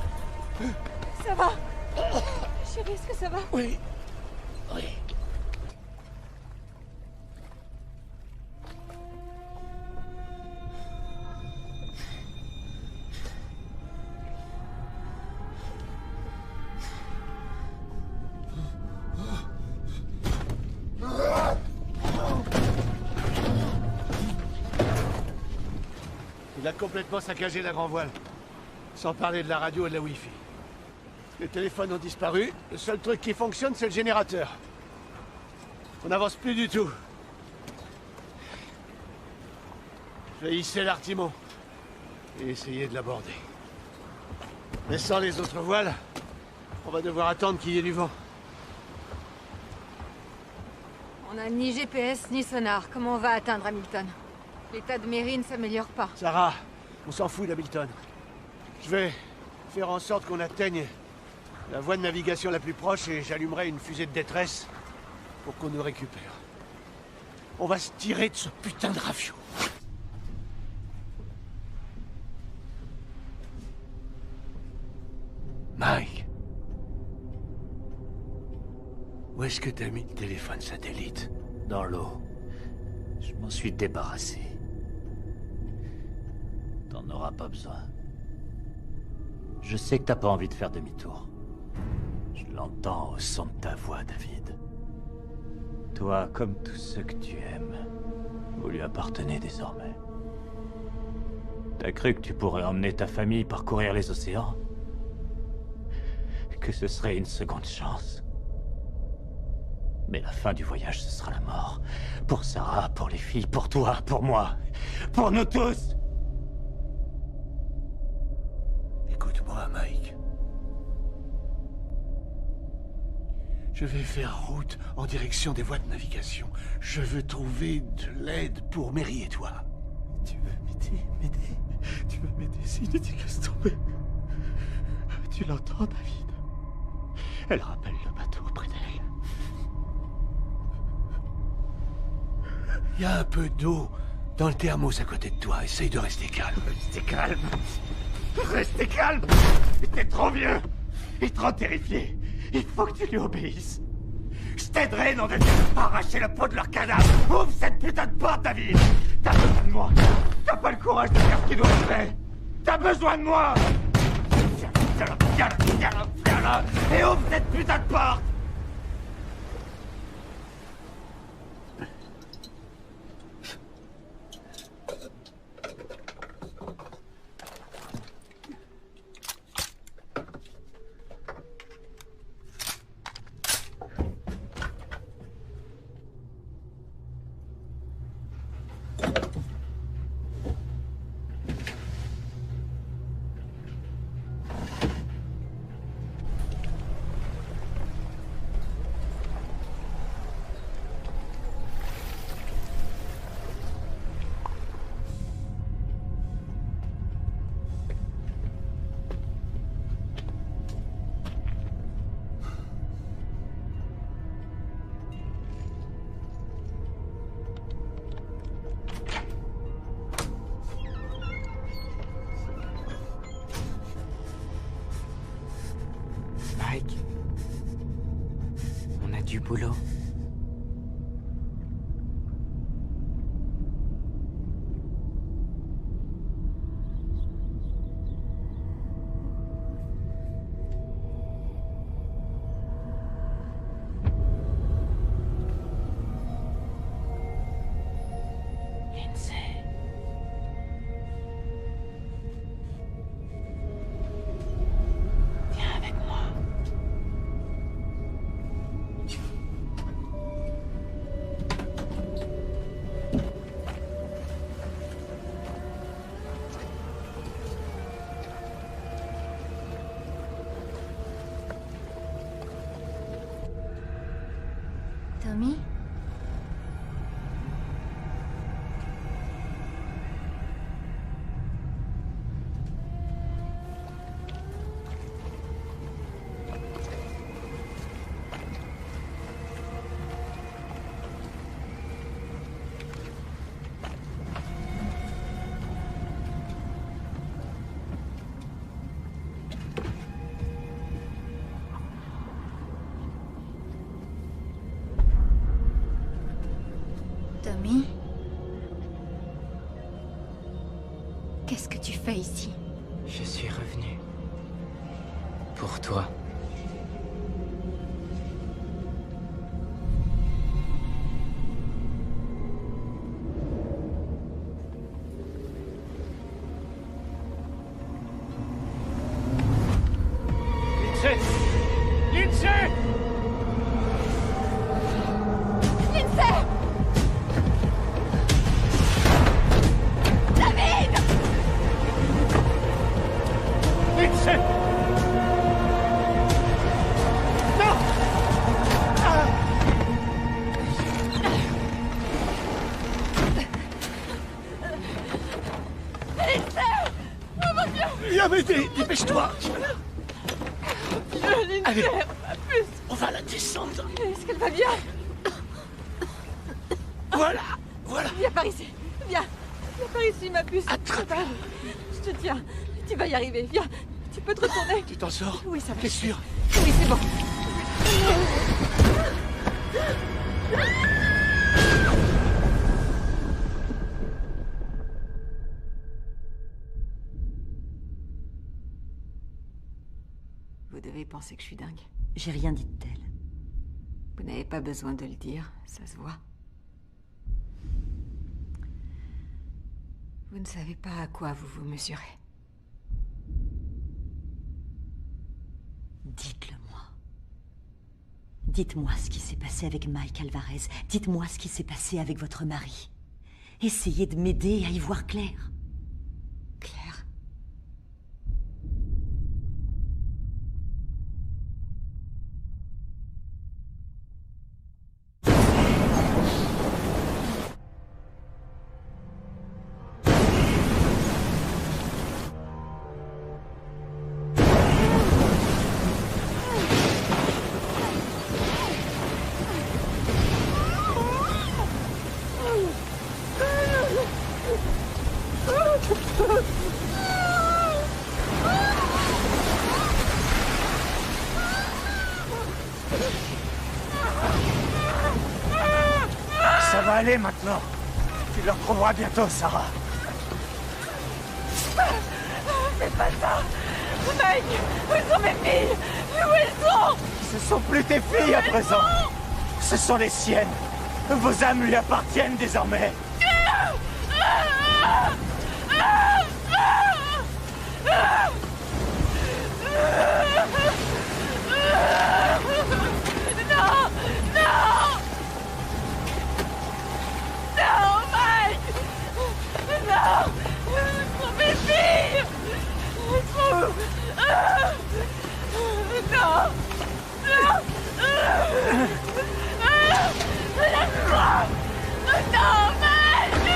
Ça va? Chérie, est-ce que ça va? Oui. Oui. Il a complètement saccagé la grand voile. Sans parler de la radio et de la Wi-Fi. Les téléphones ont disparu. Le seul truc qui fonctionne, c'est le générateur. On n'avance plus du tout. Je vais hisser l'artimon et essayer de l'aborder. Mais sans les autres voiles, on va devoir attendre qu'il y ait du vent. On n'a ni GPS ni sonar. Comment on va atteindre Hamilton? L'état de Mary ne s'améliore pas. Sarah, on s'en fout d'Hamilton. Je vais faire en sorte qu'on atteigne la voie de navigation la plus proche et j'allumerai une fusée de détresse pour qu'on nous récupère. On va se tirer de ce putain de rafio. Mike. Où est-ce que t'as mis le téléphone satellite? Dans l'eau. Je m'en suis débarrassé. T'en auras pas besoin. Je sais que t'as pas envie de faire demi-tour. Je l'entends au son de ta voix, David. Toi, comme tous ceux que tu aimes, vous lui appartenez désormais. T'as cru que tu pourrais emmener ta famille parcourir les océans? Que ce serait une seconde chance? Mais la fin du voyage, ce sera la mort. Pour Sarah, pour les filles, pour toi, pour moi. Pour nous tous! Écoute-moi, Mike. Je vais faire route en direction des voies de navigation. Je veux trouver de l'aide pour Mary et toi. Tu veux m'aider? Tu veux m'aider, Cindy, laisse tomber. Tu l'entends, David? Elle rappelle le bateau près d'elle. Il y a un peu d'eau dans le thermos à côté de toi. Essaye de rester calme. Restez calme. Restez calme. T'es trop vieux et trop terrifié. Il faut que tu lui obéisses. Je t'aiderai, nom de Dieu, à arracher la peau de leur cadavre. Ouvre cette putain de porte, David. T'as besoin de moi. T'as pas le courage de faire ce qui doit être fait. T'as besoin de moi! Viens là! Et ouvre cette putain de porte! Mike, on a du boulot. Tommy? Tommy? Qu'est-ce que tu fais ici? Je suis revenu. Pour toi. Lindsay! Lindsay! Lindsay! David! Lindsay! Non! Lindsay! Oh mon Dieu! Viens m'aider, dépêche-toi! Allez, On va la descendre. est-ce qu'elle va bien? Voilà, voilà. Viens par ici, viens par ici, ma puce. Attrape-la. Je te tiens, tu vas y arriver, viens. Tu peux te retourner. Tu t'en sors? Oui, ça va. T'es sûr? Oui, c'est bon. Vous devez penser que je suis dingue. J'ai rien dit de tel. Vous n'avez pas besoin de le dire, ça se voit. Vous ne savez pas à quoi vous vous mesurez. Dites-le-moi. Dites-moi ce qui s'est passé avec Mike Alvarez. Dites-moi ce qui s'est passé avec votre mari. Essayez de m'aider à y voir clair. Claire. Ça va aller maintenant. Tu le retrouveras bientôt, Sarah. fais pas ça! Mike! Où sont mes filles? Où elles sont? Ce sont plus tes filles à présent. Ce sont les siennes. Vos âmes lui appartiennent désormais. Non! Non! Non, Mike! Non! Pour mes filles! Non! Non! Laisse-moi! Non, Mike!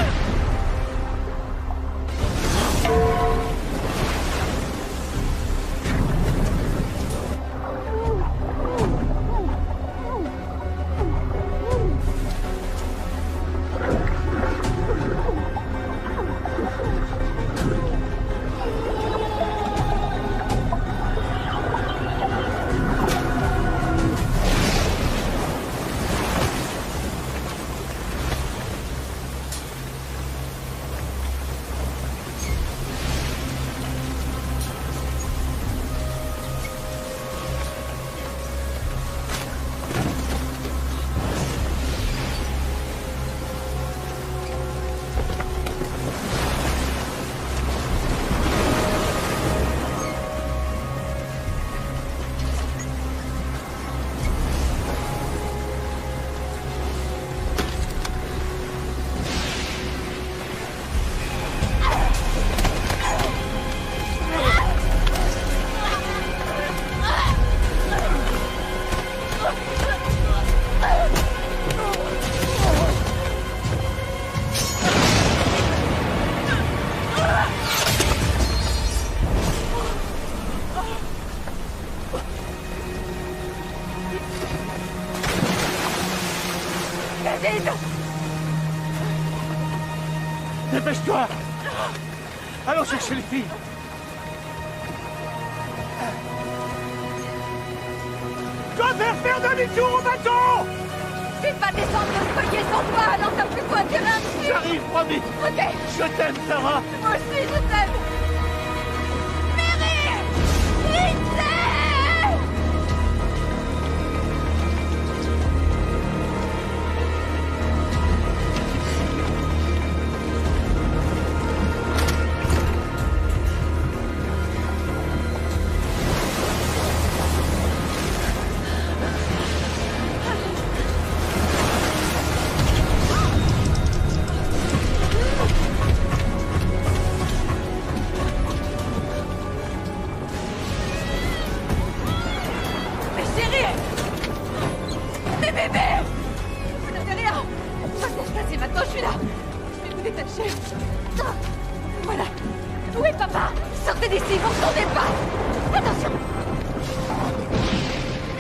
Dépêche-toi! Allons chercher les filles! Dois faire demi-tour au bateau! Je vais pas descendre le foyer sans toi, alors t'as plus quoi dire un dessus! J'arrive, promis! Ok! Je t'aime, Sarah! Moi aussi, je t'aime! Mary! Lindsay! Voilà. Où est papa? Sortez d'ici, vous ne retournez pas. Attention.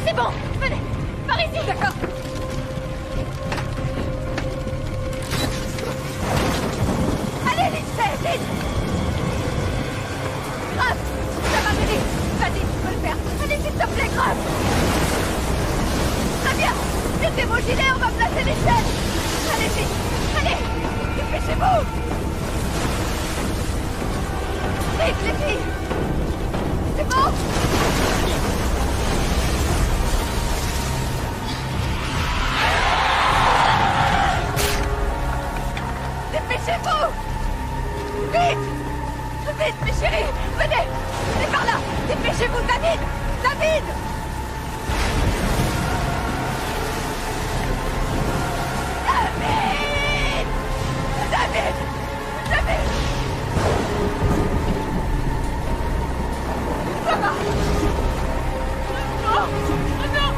C'est bon, venez. Par ici. D'accord. Allez, Lindsay, vite. Grave. Ça va, Mary. Vas-y, tu peux le faire. Allez, s'il te plaît, grave. Très bien. Mettez vos gilets, on va placer les chaînes. Allez, vite. Allez. Dépêchez-vous. Vite, les filles. C'est bon? Dépêchez-vous. Vite. Vite, mes chéris. Venez. Venez par là. Dépêchez-vous, David. David. David. David. David. Papa. Non. Non.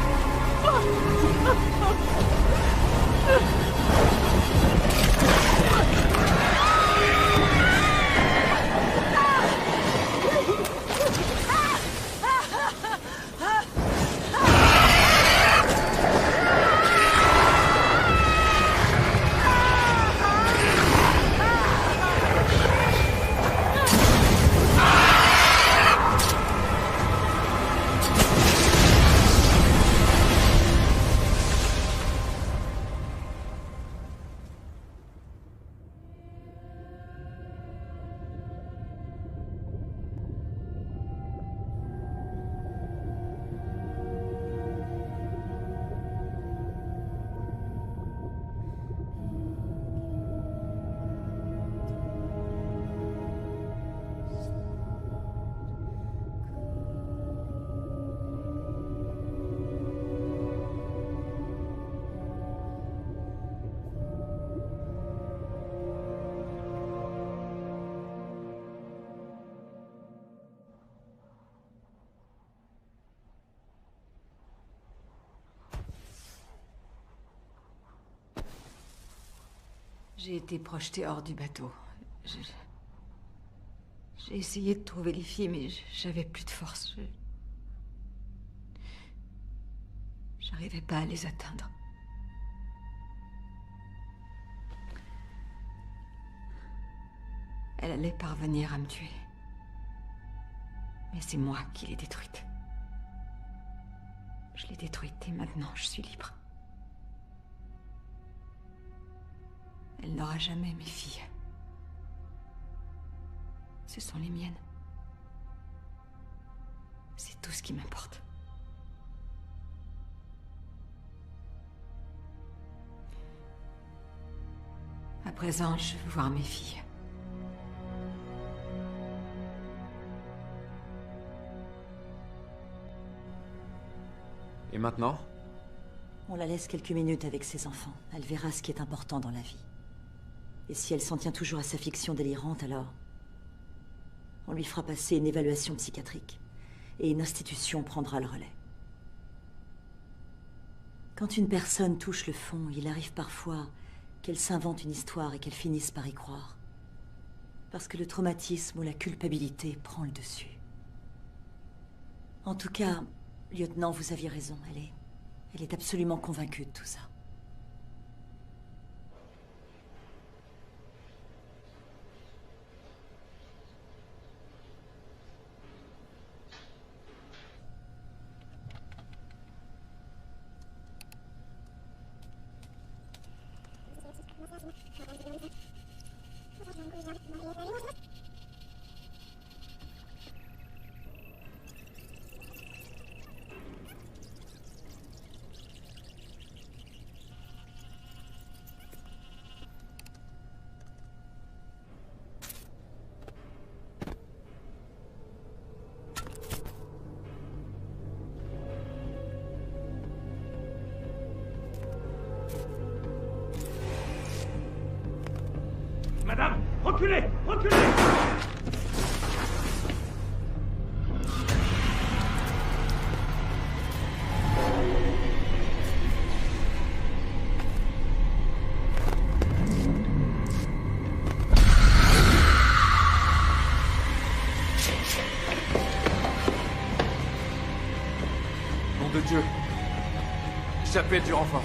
J'ai été projetée hors du bateau. J'ai essayé de trouver les filles, mais j'avais plus de force. J'arrivais pas à les atteindre. Elle allait parvenir à me tuer. Mais c'est moi qui l'ai détruite. Je l'ai détruite et maintenant je suis libre. Elle n'aura jamais mes filles. Ce sont les miennes. C'est tout ce qui m'importe. À présent, je veux voir mes filles. Et maintenant? On la laisse quelques minutes avec ses enfants. Elle verra ce qui est important dans la vie. Et si elle s'en tient toujours à sa fiction délirante, alors... on lui fera passer une évaluation psychiatrique. Et une institution prendra le relais. Quand une personne touche le fond, il arrive parfois qu'elle s'invente une histoire et qu'elle finisse par y croire. Parce que le traumatisme ou la culpabilité prend le dessus. En tout cas, lieutenant, vous aviez raison. Elle est absolument convaincue de tout ça. Madame, reculez! Reculez! Nom de Dieu! J'appelle du renfort.